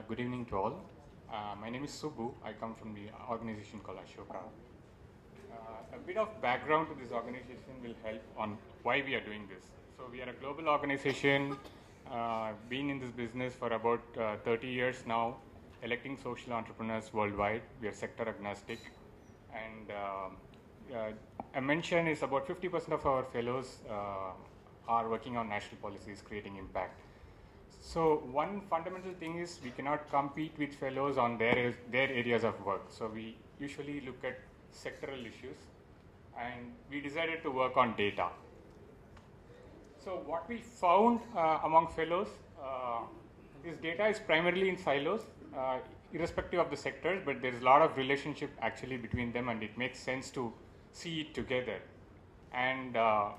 Good evening to all. My name is Subbu. I come from the organization called Ashoka. A bit of background to this organization will help on why we are doing this. So we are a global organization, been in this business for about 30 years now, electing social entrepreneurs worldwide. We are sector agnostic. And a mention is about 50% of our fellows are working on national policies creating impact. So one fundamental thing is we cannot compete with fellows on their areas of work. So we usually look at sectoral issues, and we decided to work on data. So what we found among fellows, this data is primarily in silos, irrespective of the sectors, but there's a lot of relationship actually between them, and it makes sense to see it together. And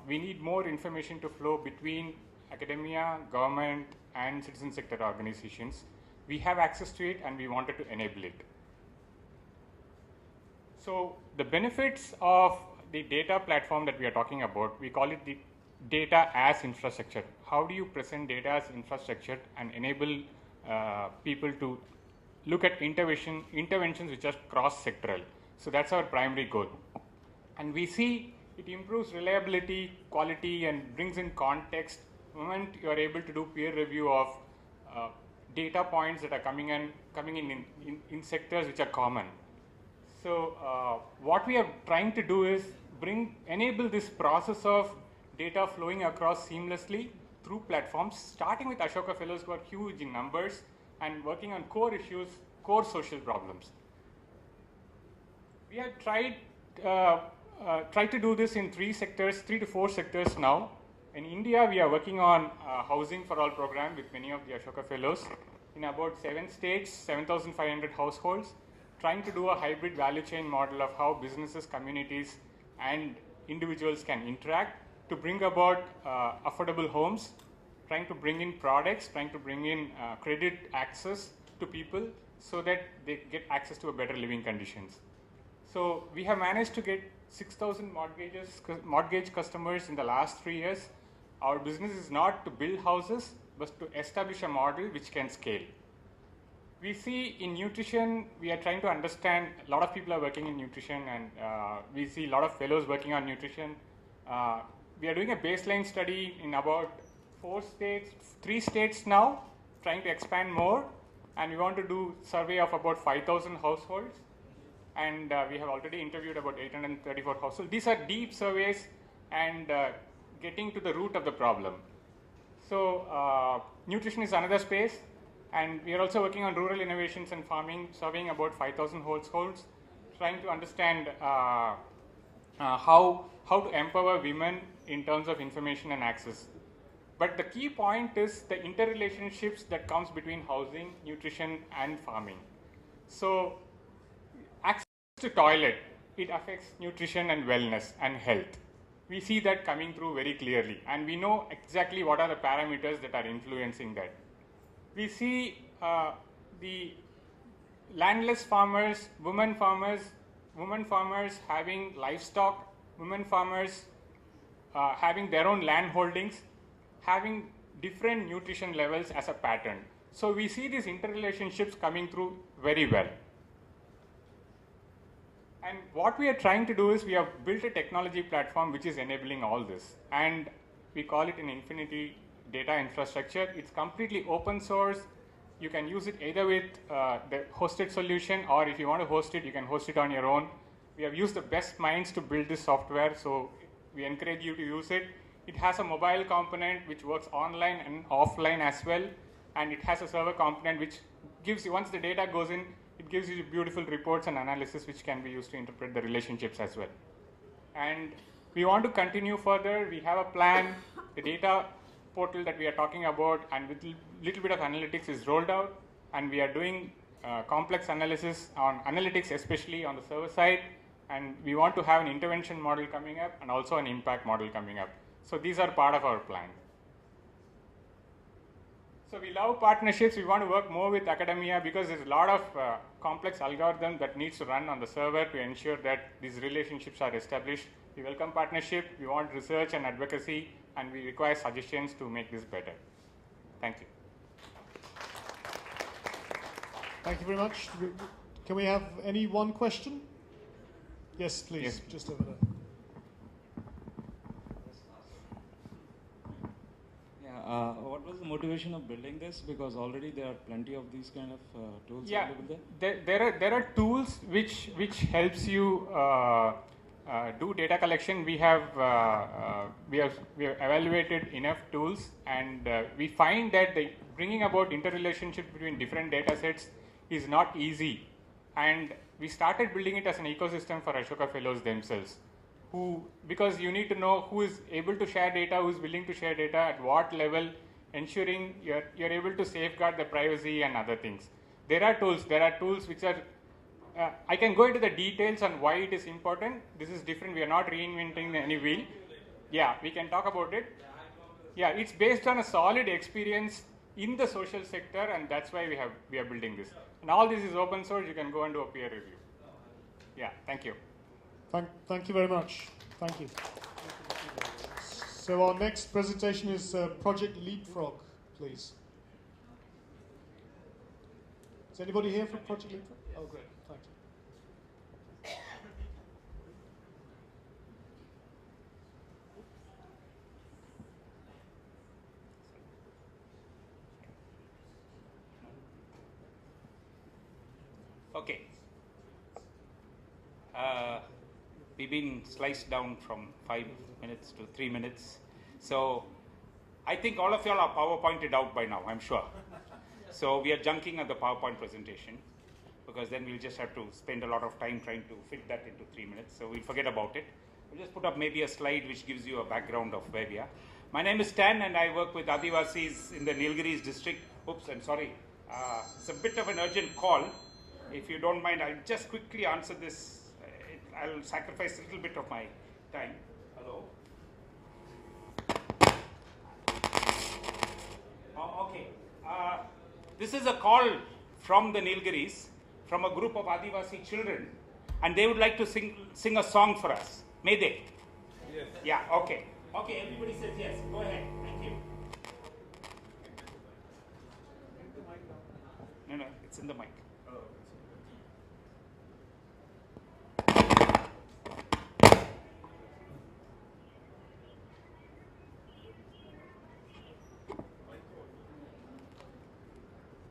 we need more information to flow between academia, government, and citizen sector organizations. We have access to it and we wanted to enable it. So the benefits of the data platform that we are talking about, we call it the data as infrastructure. How do you present data as infrastructure and enable people to look at interventions which are cross-sectoral? So that's our primary goal. And we see it improves reliability, quality, and brings in context the moment you are able to do peer review of data points that are coming in sectors which are common. So what we are trying to do is enable this process of data flowing across seamlessly through platforms, starting with Ashoka Fellows who are huge in numbers and working on core issues, core social problems. We have tried to do this in 3 to 4 sectors now. In India, we are working on Housing for All program with many of the Ashoka Fellows in about 7 states, 7,500 households, trying to do a hybrid value chain model of how businesses, communities, and individuals can interact to bring about affordable homes, trying to bring in products, trying to bring in credit access to people so that they get access to a better living conditions. So we have managed to get 6,000 mortgage customers in the last 3 years. Our business is not to build houses, but to establish a model which can scale. We see in nutrition, we are trying to understand, a lot of people are working in nutrition, and we see a lot of fellows working on nutrition. We are doing a baseline study in about 3 states now, trying to expand more, and we want to do survey of about 5,000 households. And we have already interviewed about 834 households. These are deep surveys and getting to the root of the problem. So nutrition is another space, and we are also working on rural innovations and farming, surveying about 5,000 households, trying to understand how to empower women in terms of information and access. But the key point is the interrelationships that comes between housing, nutrition, and farming. So access to toilet, it affects nutrition and wellness and health. We see that coming through very clearly, and we know exactly what are the parameters that are influencing that. We see the landless farmers, women farmers having livestock, women farmers having their own land holdings, having different nutrition levels as a pattern. So we see these interrelationships coming through very well. And what we are trying to do is we have built a technology platform which is enabling all this, and we call it an Infinity Data Infrastructure. It's completely open source. You can use it either with the hosted solution, or if you want to host it, you can host it on your own. We have used the best minds to build this software, so we encourage you to use it. It has a mobile component which works online and offline as well, and it has a server component which gives you, once the data goes in, it gives you beautiful reports and analysis which can be used to interpret the relationships as well. And we want to continue further. We have a plan. The data portal that we are talking about and with little bit of analytics is rolled out, and we are doing complex analysis on analytics, especially on the server side, and we want to have an intervention model coming up and also an impact model coming up. So these are part of our plan. So we love partnerships. We want to work more with academia because there's a lot of complex algorithm that needs to run on the server to ensure that these relationships are established. We welcome partnership. We want research and advocacy, and we require suggestions to make this better. Thank you. Thank you very much. Can we have any one question? Yes, please. Yes. Just over there. Yeah, what was the motivation of building this? Because already there are plenty of these kind of tools available there. There are tools which helps you do data collection. We have evaluated enough tools, and we find that bringing about interrelationship between different data sets is not easy. And we started building it as an ecosystem for Ashoka Fellows themselves, because you need to know who is able to share data, who is willing to share data, at what level, ensuring you're able to safeguard the privacy and other things. There are tools which are, I can go into the details on why it is important. This is different. We are not reinventing any wheel. Yeah, we can talk about it. Yeah, it's based on a solid experience in the social sector, and that's why we are building this. And all this is open source. You can go and do a peer review. Yeah, thank you. Thank you very much. Thank you. So our next presentation is Project Leapfrog, please. Is anybody here for Project Leapfrog? Oh, great. Thank you. Okay. We've been sliced down from 5 minutes to 3 minutes. So I think all of y'all are PowerPointed out by now, I'm sure. So we are junking at the PowerPoint presentation, because then we'll just have to spend a lot of time trying to fit that into 3 minutes. So we'll forget about it. We'll just put up maybe a slide which gives you a background of where we are. My name is Stan, and I work with Adivasis in the Nilgiris district. Oops, I'm sorry. It's a bit of an urgent call. If you don't mind, I'll just quickly answer this. I'll sacrifice a little bit of my time. Hello? Okay. This is a call from the Nilgiris, from a group of Adivasi children, and they would like to sing a song for us. May they? Yes. Yeah, okay. Okay, everybody says yes. Go ahead. Thank you. No, it's in the mic.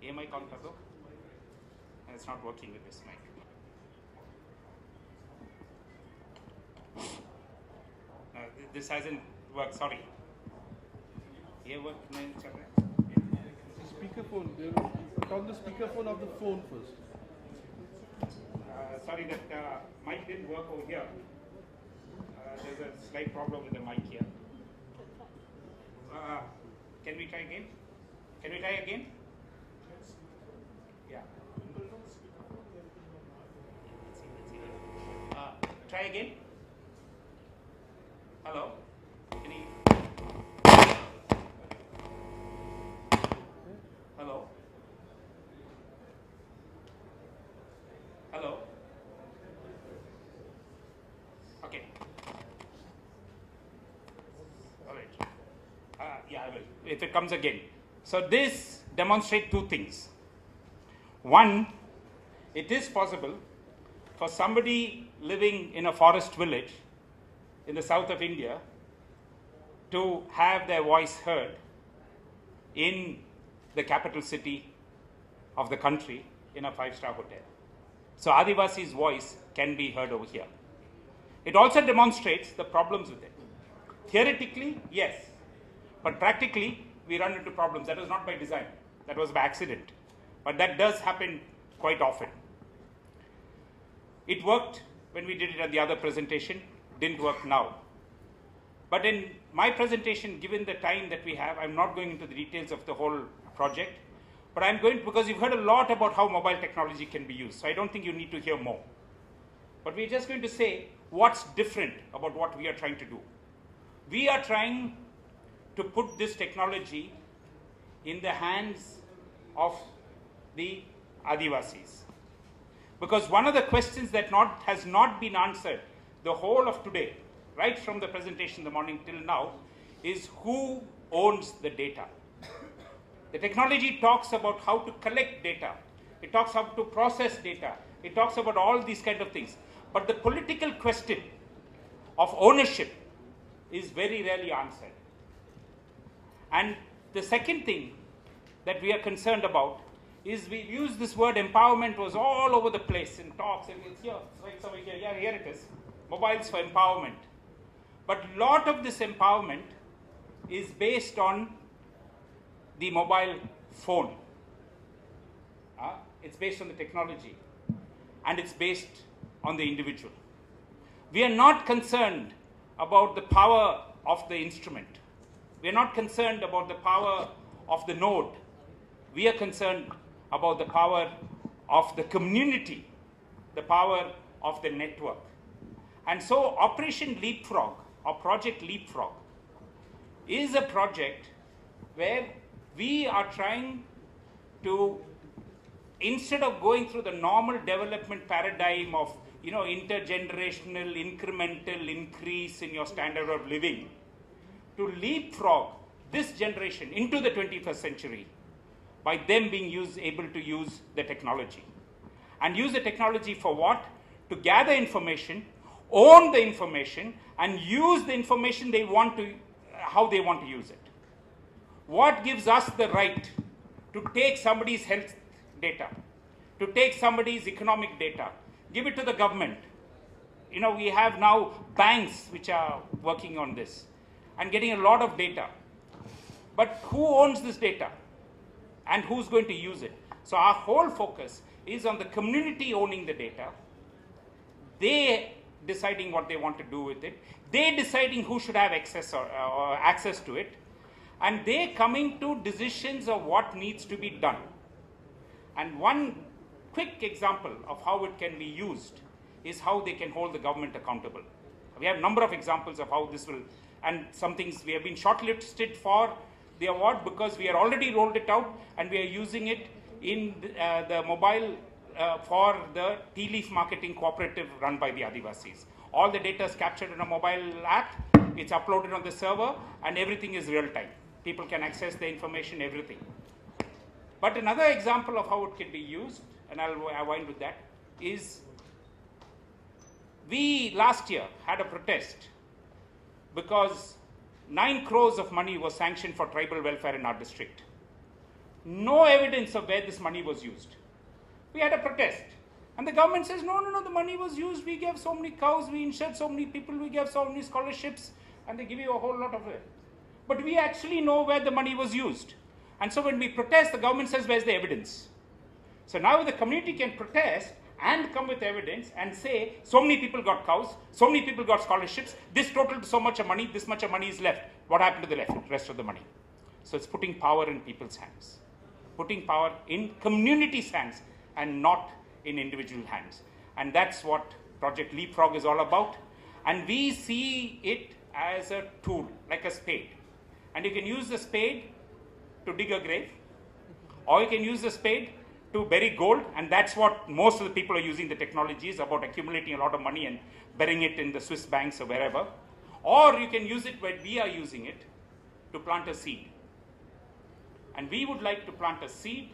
A mic on, Kazo? It's not working with this mic. This hasn't worked, sorry. ये work नहीं चल रहा है. Speakerphone. Put on the speakerphone of the phone first. Sorry, that mic didn't work over here. There's a slight problem with the mic here. Can we try again? Can we try again? Yeah. Try again. Hello? Can you? Hello? Hello? Okay. All right. Yeah, I will. If it comes again. So this demonstrates two things. One, it is possible for somebody living in a forest village in the south of India to have their voice heard in the capital city of the country in a 5-star hotel. So Adivasi's voice can be heard over here. It also demonstrates the problems with it. Theoretically, yes, but practically we run into problems. That was not by design, that was by accident. But that does happen quite often. It worked when we did it at the other presentation, didn't work now. But in my presentation, given the time that we have, I'm not going into the details of the whole project, but I'm going, because you've heard a lot about how mobile technology can be used, so I don't think you need to hear more. But we're just going to say what's different about what we are trying to do. We are trying to put this technology in the hands of the Adivasis. Because one of the questions that has not been answered the whole of today, right from the presentation in the morning till now, is who owns the data. The technology talks about how to collect data, It talks how to process data. It talks about all these kind of things. But the political question of ownership is very rarely answered. And the second thing that we are concerned about is we use this word empowerment was all over the place in talks, and it's here, right over here, yeah, here it is, mobiles for empowerment. But a lot of this empowerment is based on the mobile phone. It's based on the technology, and it's based on the individual. We are not concerned about the power of the instrument. We are not concerned about the power of the node. We are concerned about the power of the community, the power of the network. And so Operation Leapfrog, or Project Leapfrog, is a project where we are trying to, instead of going through the normal development paradigm of intergenerational incremental increase in your standard of living, to leapfrog this generation into the 21st century by them being able to use the technology. And use the technology for what? To gather information, own the information, and use the information how they want to use it. What gives us the right to take somebody's health data, to take somebody's economic data, give it to the government? We have now banks which are working on this and getting a lot of data. But who owns this data? And who's going to use it? So our whole focus is on the community owning the data, they deciding what they want to do with it, they deciding who should have access or access to it, and they coming to decisions of what needs to be done. And one quick example of how it can be used is how they can hold the government accountable. We have a number of examples of how this will, and some things we have been shortlisted for the award because we are already rolled it out, and we are using it in the mobile for the tea leaf marketing cooperative run by the Adivasis. All the data is captured in a mobile app, it's uploaded on the server, and everything is real time. People can access the information, everything. But another example of how it can be used, and I'll wind with that, is we last year had a protest because 9 crores of money was sanctioned for tribal welfare in our district. No evidence of where this money was used. We had a protest. And the government says, no, the money was used. We gave so many cows, we insured so many people, we gave so many scholarships, and they give you a whole lot of it. But we actually know where the money was used. And so when we protest, the government says, where's the evidence? So now the community can protest and come with evidence and say, so many people got cows, so many people got scholarships, this totaled so much of money, this much of money is left. What happened to the rest of the money? So it's putting power in people's hands, putting power in community's hands and not in individual hands. And that's what Project Leapfrog is all about. And we see it as a tool, like a spade. And you can use the spade to dig a grave, or you can use the spade to bury gold, and that's what most of the people are using the technology is about, accumulating a lot of money and burying it in the Swiss banks or wherever. Or you can use it where we are using it to plant a seed. And we would like to plant a seed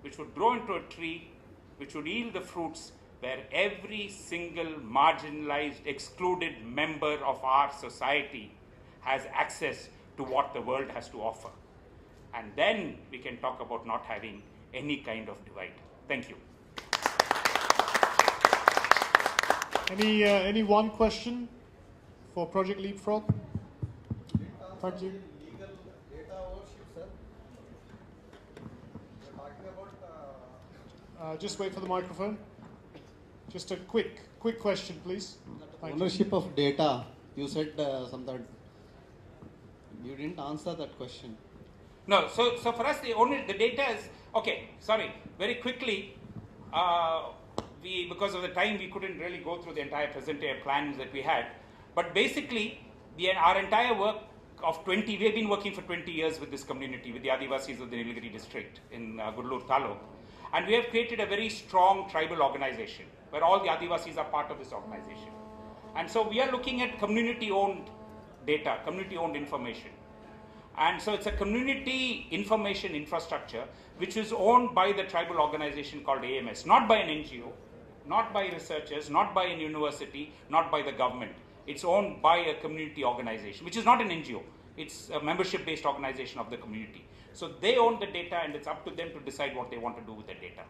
which would grow into a tree, which would yield the fruits where every single marginalized, excluded member of our society has access to what the world has to offer. And then we can talk about not having any kind of divide. Thank you. Any one question for Project Leapfrog? Thank you. Legal data ownership, sir. We're talking about. Just wait for the microphone. Just a quick question, please. Thank you. Ownership of data. You said something. You didn't answer that question. No, so for us, the data is, okay, sorry, very quickly, because of the time, we couldn't really go through the entire plans that we had. But basically, our entire work of we've been working for 20 years with this community, with the Adivasis of the Nilgiri district in Gudlur Taluk. And we have created a very strong tribal organization where all the Adivasis are part of this organization. And so we are looking at community-owned data, community-owned information. And so it's a community information infrastructure which is owned by the tribal organization called AMS, not by an NGO, not by researchers, not by an university, not by the government. It's owned by a community organization, which is not an NGO. It's a membership-based organization of the community. So they own the data, and it's up to them to decide what they want to do with the data.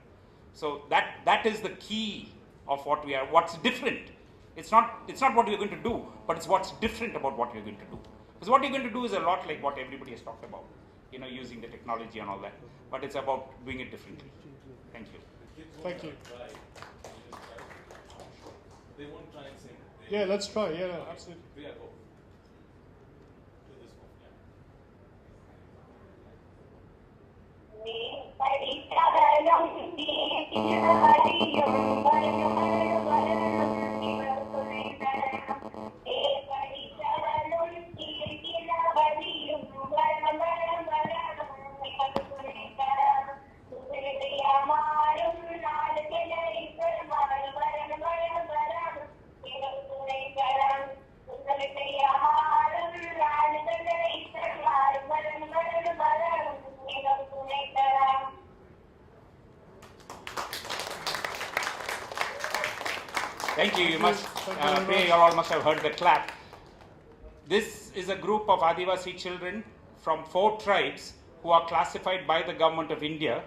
So that is the key of what we are. What's different? It's not what we're going to do, but it's what's different about what we're going to do. Because what you're going to do is a lot like what everybody has talked about, using the technology and all that. But it's about doing it differently. Thank you. Thank you. They won't try and sing. Yeah, let's try. Yeah, absolutely. Yeah, go. Do this one. Thank you. You must, Thank you you all must have heard the clap. This is a group of Adivasi children from 4 tribes who are classified by the government of India.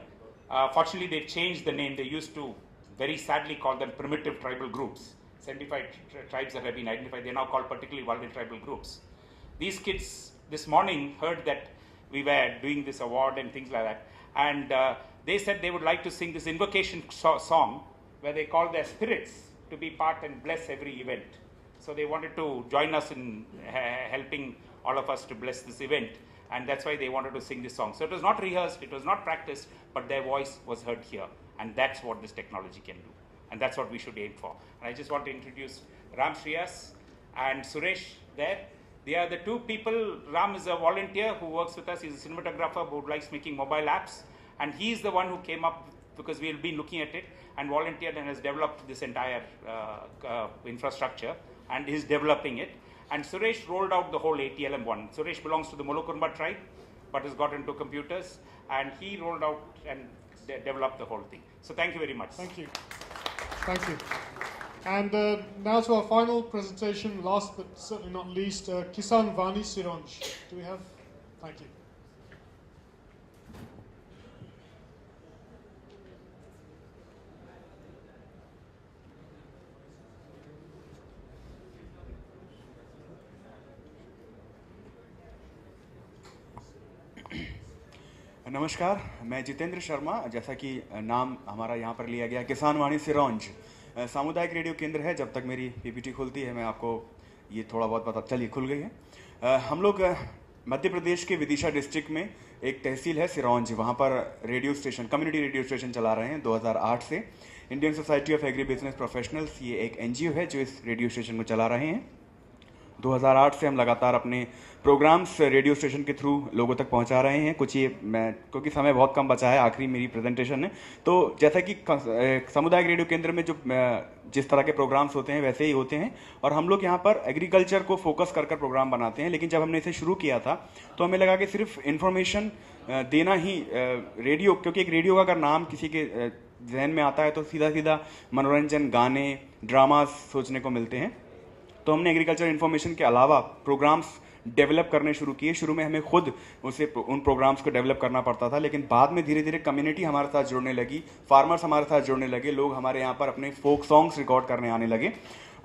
Fortunately, they've changed the name. They used to very sadly call them primitive tribal groups. 75 tribes that have been identified, they're now called particularly vulnerable tribal groups. These kids this morning heard that we were doing this award and things like that. And they said they would like to sing this invocation song where they call their spirits to be part and bless every event. So they wanted to join us in helping all of us to bless this event. And that's why they wanted to sing this song. So it was not rehearsed, it was not practiced, but their voice was heard here. And that's what this technology can do. And that's what we should aim for. And I just want to introduce Ram Shriyas and Suresh there. They are the 2 people. Ram is a volunteer who works with us. He's a cinematographer who likes making mobile apps. And he's the one who came up, because we've been looking at it, and volunteered and has developed this entire infrastructure and is developing it. And Suresh rolled out the whole ATLM one. Suresh belongs to the Molukurma tribe, but has got into computers, and he rolled out and developed the whole thing. So thank you very much. Thank you. Thank you. And now to our final presentation, last but certainly not least, Kisan Vani Siranj. Do we have? Thank you. नमस्कार, मैं जितेंद्र शर्मा। जैसा कि नाम हमारा यहाँ पर लिया गया, किसान वाणी सिरोंज सामुदायिक रेडियो केंद्र है। जब तक मेरी पीपीटी खुलती है मैं आपको ये थोड़ा बहुत पता, चलिए खुल गई है। हम लोग मध्य प्रदेश के विदिशा डिस्ट्रिक्ट में एक तहसील है सिरोंज, वहाँ पर radio station, community radio station चला रहे हैं 2008 से। Indian society of agri business professionals, ये एक NGO है जो इस रेडियो स्टेशन को चला रहे हैं। 2008 से हम लगातार अपने प्रोग्राम्स रेडियो स्टेशन के थ्रू लोगों तक पहुंचा रहे हैं। कुछ ये मैं, क्योंकि समय बहुत कम बचा है, आखिरी मेरी प्रेजेंटेशन है, तो जैसा कि सामुदायिक रेडियो केंद्र में जो जिस तरह के प्रोग्राम्स होते हैं वैसे ही होते हैं, और हम लोग यहाँ पर एग्रीकल्चर को फोकस कर कर प्रोग्राम बनाते हैं। लेकिन जब हमने इसे शुरू किया था तो हमें लगा कि सिर्फ इन्फॉर्मेशन देना ही रेडियो, क्योंकि एक रेडियो का अगर नाम किसी के जहन में आता है तो सीधा सीधा मनोरंजन, गाने, ड्रामास सोचने को मिलते हैं। तो हमने एग्रीकल्चर इन्फॉर्मेशन के अलावा प्रोग्राम्स डेवलप करने शुरू किए। शुरू में हमें खुद उन प्रोग्राम्स को डेवलप करना पड़ता था, लेकिन बाद में धीरे धीरे कम्युनिटी हमारे साथ जुड़ने लगी, फार्मर्स हमारे साथ जुड़ने लगे, लोग हमारे यहाँ पर अपने फोक सॉन्ग्स रिकॉर्ड करने आने लगे।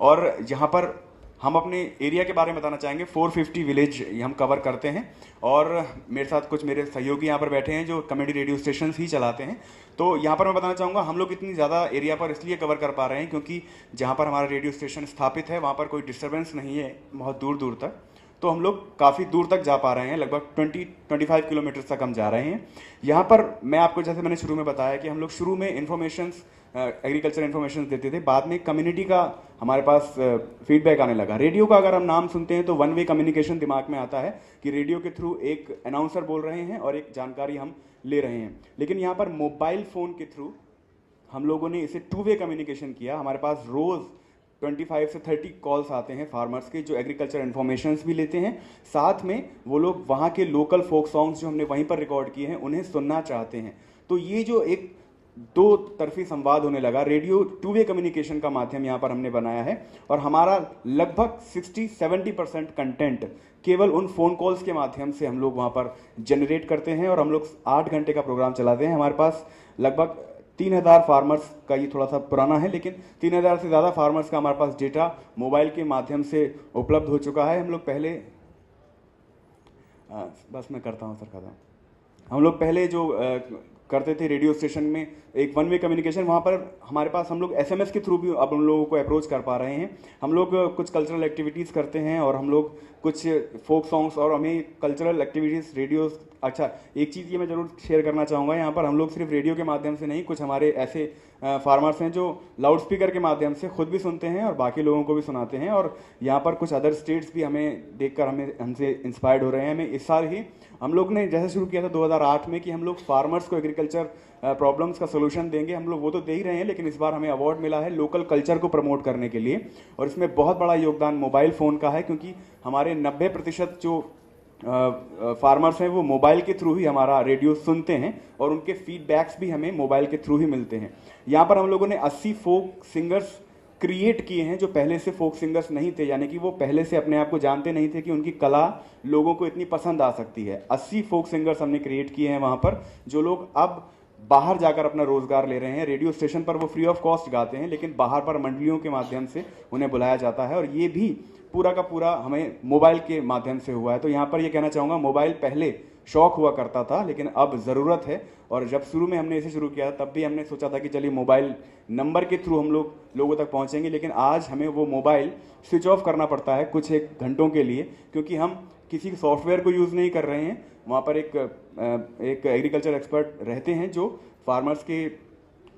और यहाँ पर हम अपने एरिया के बारे में बताना चाहेंगे। 450 विलेज हम कवर करते हैं, और मेरे साथ कुछ मेरे सहयोगी यहाँ पर बैठे हैं जो कम्युनिटी रेडियो स्टेशन ही चलाते हैं। तो यहाँ पर मैं बताना चाहूँगा, हम लोग इतनी ज़्यादा एरिया पर इसलिए कवर कर पा रहे हैं क्योंकि जहाँ पर हमारा रेडियो स्टेशन स्थापित है वहाँ पर कोई डिस्टर्बेंस नहीं है बहुत दूर दूर तक। तो हम लोग काफ़ी दूर तक जा पा रहे हैं, लगभग 20-25 किलोमीटर तक हम जा रहे हैं। यहाँ पर मैं आपको, जैसे मैंने शुरू में बताया कि हम लोग शुरू में इन्फॉर्मेशंस, एग्रीकल्चर इन्फॉर्मेशन देते थे, बाद में कम्युनिटी का हमारे पास फीडबैक आने लगा। रेडियो का अगर हम नाम सुनते हैं तो वन वे कम्युनिकेशन दिमाग में आता है कि रेडियो के थ्रू एक अनाउंसर बोल रहे हैं और एक जानकारी हम ले रहे हैं। लेकिन यहाँ पर मोबाइल फ़ोन के थ्रू हम लोगों ने इसे 2 वे कम्युनिकेशन किया। हमारे पास रोज़ 25 से 30 कॉल्स आते हैं फार्मर्स के जो एग्रीकल्चर इन्फॉर्मेशंस भी लेते हैं, साथ में वो लोग वहाँ के लोकल फोक सॉन्ग्स जो हमने वहीं पर रिकॉर्ड किए हैं उन्हें सुनना चाहते हैं। तो ये जो एक दो तरफी संवाद होने लगा, रेडियो टू वे कम्युनिकेशन का माध्यम यहाँ पर हमने बनाया है और हमारा लगभग 60-70% कंटेंट केवल उन फोन कॉल्स के माध्यम से हम लोग वहाँ पर जनरेट करते हैं और हम लोग 8 घंटे का प्रोग्राम चलाते हैं। हमारे पास लगभग 3000 फार्मर्स का, ये थोड़ा सा पुराना है लेकिन 3000 से ज़्यादा फार्मर्स का हमारे पास डेटा मोबाइल के माध्यम से उपलब्ध हो चुका है। हम लोग पहले बस मैं करता हूँ सर खत्म। हम लोग पहले जो करते थे रेडियो स्टेशन में एक वन वे कम्युनिकेशन, वहाँ पर हमारे पास हम लोग एसएमएस के थ्रू भी अब हम लोगों को अप्रोच कर पा रहे हैं। हम लोग कुछ कल्चरल एक्टिविटीज़ करते हैं और हम लोग कुछ फोक सॉन्ग्स और हमें कल्चरल एक्टिविटीज़ रेडियो। अच्छा, एक चीज़ ये मैं ज़रूर शेयर करना चाहूँगा, यहाँ पर हम लोग सिर्फ रेडियो के माध्यम से नहीं, कुछ हमारे ऐसे फार्मर्स हैं जो लाउड स्पीकर के माध्यम से खुद भी सुनते हैं और बाकी लोगों को भी सुनाते हैं। और यहाँ पर कुछ अदर स्टेट्स भी हमें देखकर हमसे इंस्पायर्ड हो रहे हैं। हमें इस साल ही हम लोग ने जैसे शुरू किया था 2008 में कि हम लोग फार्मर्स को एग्रीकल्चर प्रॉब्लम्स का सोल्यूशन देंगे, हम लोग वो तो दे ही रहे हैं, लेकिन इस बार हमें अवार्ड मिला है लोकल कल्चर को प्रमोट करने के लिए। और इसमें बहुत बड़ा योगदान मोबाइल फ़ोन का है, क्योंकि हमारे 90% जो फार्मर्स हैं वो मोबाइल के थ्रू ही हमारा रेडियो सुनते हैं और उनके फीडबैक्स भी हमें मोबाइल के थ्रू ही मिलते हैं। यहाँ पर हम लोगों ने 80 फोक सिंगर्स क्रिएट किए हैं जो पहले से फोक सिंगर्स नहीं थे, यानी कि वो पहले से अपने आप को जानते नहीं थे कि उनकी कला लोगों को इतनी पसंद आ सकती है। 80 फोक सिंगर्स हमने क्रिएट किए हैं वहाँ पर, जो लोग अब बाहर जाकर अपना रोजगार ले रहे हैं। रेडियो स्टेशन पर वो फ्री ऑफ कॉस्ट गाते हैं, लेकिन बाहर पर मंडलियों के माध्यम से उन्हें बुलाया जाता है और ये भी पूरा का पूरा हमें मोबाइल के माध्यम से हुआ है। तो यहाँ पर ये कहना चाहूँगा, मोबाइल पहले शौक हुआ करता था लेकिन अब ज़रूरत है। और जब शुरू में हमने इसे शुरू किया तब भी हमने सोचा था कि चलिए मोबाइल नंबर के थ्रू हम लोग लोगों तक पहुँचेंगे, लेकिन आज हमें वो मोबाइल स्विच ऑफ करना पड़ता है कुछ एक घंटों के लिए, क्योंकि हम किसी सॉफ्टवेयर को यूज़ नहीं कर रहे हैं। वहाँ पर एक एग्रीकल्चर एक्सपर्ट रहते हैं जो फार्मर्स के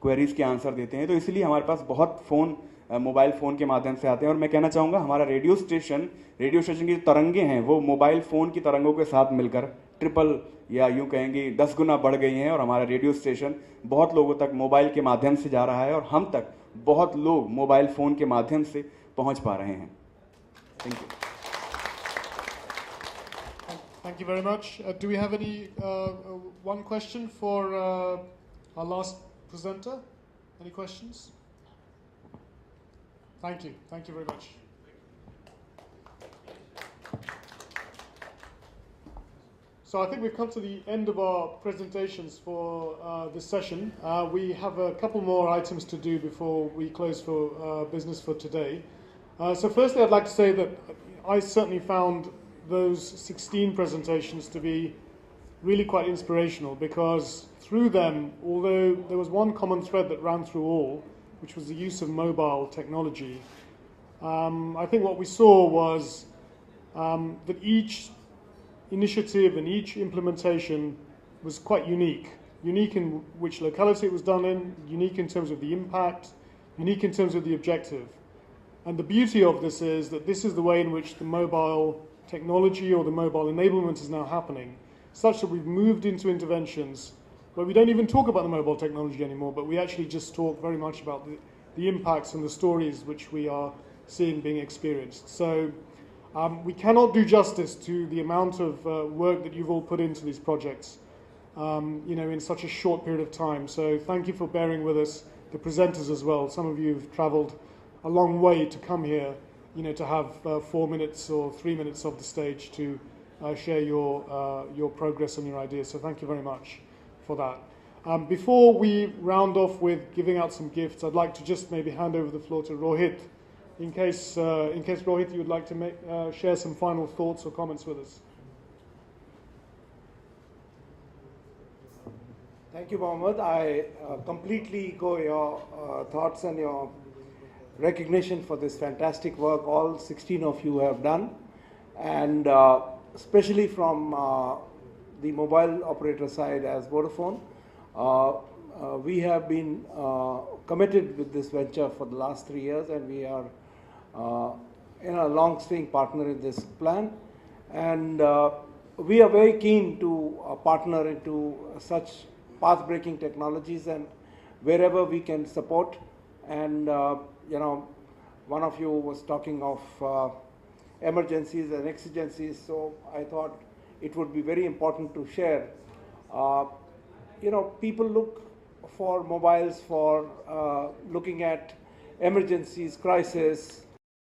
क्वेरीज के आंसर देते हैं। तो इसलिए हमारे पास बहुत फ़ोन मोबाइल फ़ोन के माध्यम से आते हैं। और मैं कहना चाहूँगा, हमारा रेडियो स्टेशन की जो तरंगे हैं वो मोबाइल फ़ोन की तरंगों के साथ मिलकर ट्रिपल या यूँ कहेंगे 10 गुना बढ़ गई हैं और हमारा रेडियो स्टेशन बहुत लोगों तक मोबाइल के माध्यम से जा रहा है और हम तक बहुत लोग मोबाइल फ़ोन के माध्यम से पहुँच पा रहे हैं। Thank you. Thank you very much. Do we have any one question for our last presenter? Any questions? Thank you. Thank you very much. So I think we've come to the end of our presentations for this session. We have a couple more items to do before we close for business for today. So firstly, I'd like to say that I certainly found those 16 presentations to be really quite inspirational, because through them, although there was one common thread that ran through all, which was the use of mobile technology, I think what we saw was that each initiative and each implementation was quite unique. Unique in which locality it was done in, unique in terms of the impact, unique in terms of the objective. And the beauty of this is that this is the way in which the mobile technology or the mobile enablement is now happening, such that we've moved into interventions where we don't even talk about the mobile technology anymore, but we actually just talk very much about the impacts and the stories which we are seeing being experienced. So we cannot do justice to the amount of work that you've all put into these projects, in such a short period of time. So thank you for bearing with us, the presenters as well. Some of you have traveled a long way to come here, to have 4 minutes or 3 minutes of the stage to share your progress and your ideas. So thank you very much for that. Before we round off with giving out some gifts, I'd like to just maybe hand over the floor to Rohit, in case Rohit, you would like to share some final thoughts or comments with us. Thank you, Mohammed. I completely echo your thoughts and your recognition for this fantastic work all 16 of you have done, and especially from the mobile operator side as Vodafone. We have been committed with this venture for the last 3 years, and we are a long-staying partner in this plan, and we are very keen to partner into such path-breaking technologies, and wherever we can support. And one of you was talking of emergencies and exigencies, so I thought it would be very important to share. People look for mobiles for looking at emergencies, crisis,